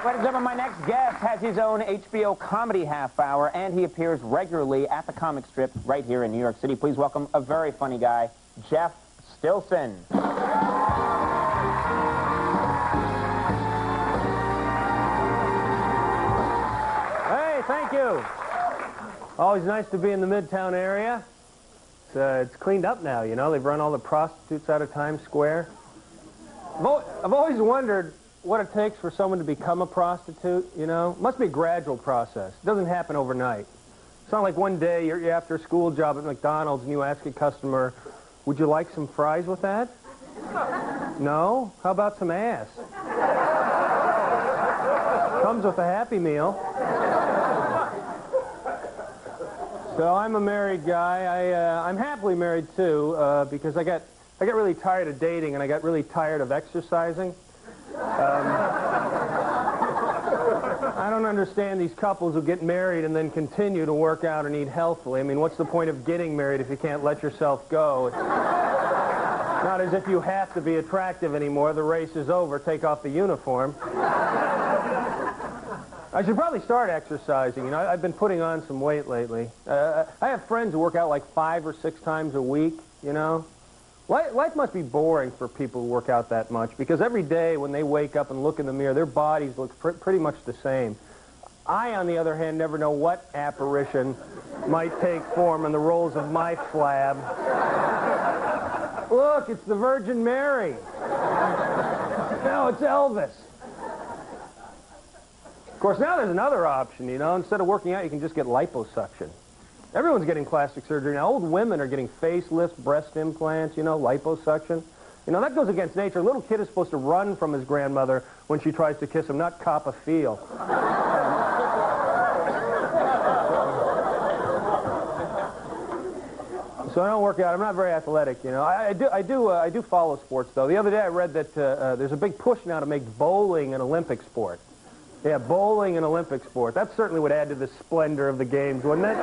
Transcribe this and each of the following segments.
Ladies and gentlemen, my next guest has his own HBO comedy half hour, and he appears regularly at the comic strip right here in New York City. Please welcome a very funny guy, Jeff Stilson. Hey, thank you. Always nice to be in the Midtown area. It's cleaned up now, you know. They've run all the prostitutes out of Times Square. I've always wondered what it takes for someone to become a prostitute, you know. It must be a gradual process. It doesn't happen overnight. It's not like one day you're after a school job at McDonald's and you ask a customer, would you like some fries with that? No? How about some ass? Comes with a Happy Meal. So I'm a married guy. I'm happily married too, because I got really tired of dating and I got really tired of exercising. I don't understand these couples who get married and then continue to work out and eat healthily. I mean, what's the point of getting married if you can't let yourself go? It's not as if you have to be attractive anymore. The race is over. Take off the uniform. I should probably start exercising. You know, I've been putting on some weight lately. I have friends who work out like 5 or 6 times a week, you know. Life must be boring for people who work out that much, because every day when they wake up and look in the mirror, their bodies look pretty much the same. I, on the other hand, never know what apparition might take form in the rolls of my flab. Look, it's the Virgin Mary. No, it's Elvis. Of course, now there's another option, you know. Instead of working out, you can just get liposuction. Everyone's getting plastic surgery now. Old women are getting facelifts, breast implants, you know, liposuction. You know, that goes against nature. A little kid is supposed to run from his grandmother when she tries to kiss him, not cop a feel. So I don't work out. I'm not very athletic, you know. I do follow sports, though. The other day I read that there's a big push now to make bowling an Olympic sport. Yeah, bowling an Olympic sport. That certainly would add to the splendor of the games, wouldn't it?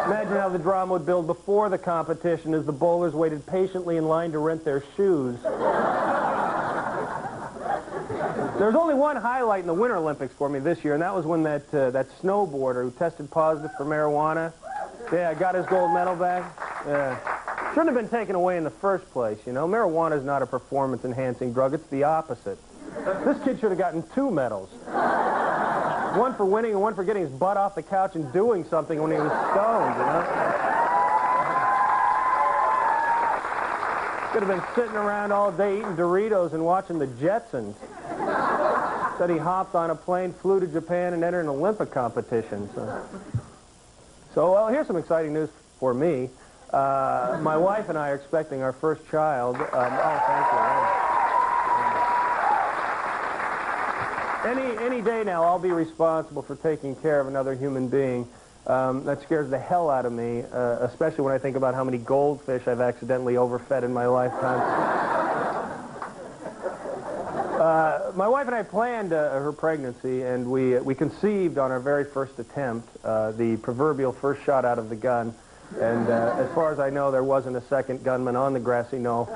Imagine how the drama would build before the competition as the bowlers waited patiently in line to rent their shoes. There's only one highlight in the Winter Olympics for me this year, and that was when that snowboarder who tested positive for marijuana, yeah, got his gold medal back. Yeah. Shouldn't have been taken away in the first place, you know. Marijuana is not a performance-enhancing drug. It's the opposite. This kid should have gotten 2 medals. One for winning and one for getting his butt off the couch and doing something when he was stoned, you know? Could have been sitting around all day eating Doritos and watching the Jetsons. Instead he hopped on a plane, flew to Japan, and entered an Olympic competition. So well, here's some exciting news for me. My wife and I are expecting our first child. Oh, thank you. Any day now, I'll be responsible for taking care of another human being. That scares the hell out of me, especially when I think about how many goldfish I've accidentally overfed in my lifetime. My wife and I planned her pregnancy, and we conceived on our very first attempt, the proverbial first shot out of the gun. And as far as I know, there wasn't a second gunman on the grassy knoll.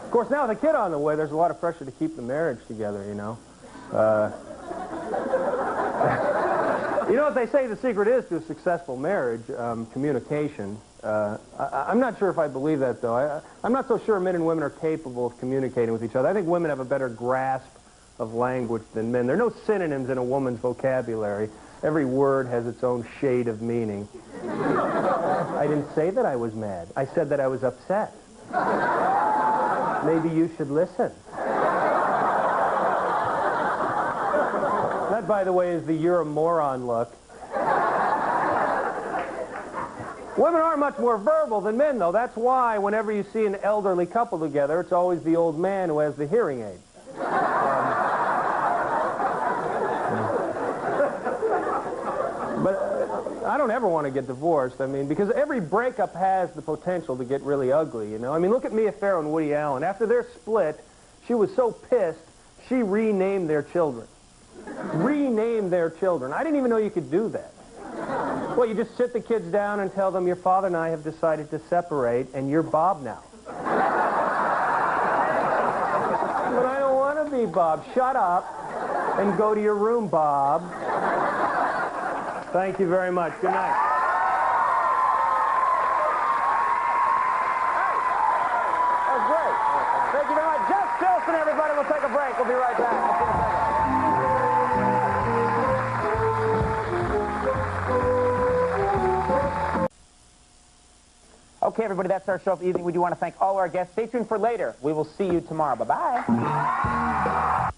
Of course, now with a kid on the way, there's a lot of pressure to keep the marriage together, you know. You know what they say the secret is to a successful marriage? Communication. I'm not sure if I believe that, though. I'm not so sure men and women are capable of communicating with each other. I think women have a better grasp of language than men. There are no synonyms in a woman's vocabulary. Every word has its own shade of meaning. I didn't say that I was mad. I said that I was upset. Maybe you should listen. That, by the way, is the "you're a moron" look. Women are much more verbal than men, though. That's why whenever you see an elderly couple together, it's always the old man who has the hearing aid. But I don't ever want to get divorced. I mean, because every breakup has the potential to get really ugly, you know? I mean, look at Mia Farrow and Woody Allen. After their split, she was so pissed, she renamed their children. Renamed their children. I didn't even know you could do that. Well, you just sit the kids down and tell them, your father and I have decided to separate, and you're Bob now. Bob. Shut up and go to your room, Bob. Thank you very much. Good night. That was great. Thank you very much. Jeff Stilson, everybody. We'll take a break. We'll be right back. We'll see you in a second. Okay, everybody, that's our show for the evening. We do want to thank all our guests. Stay tuned for later. We will see you tomorrow. Bye-bye.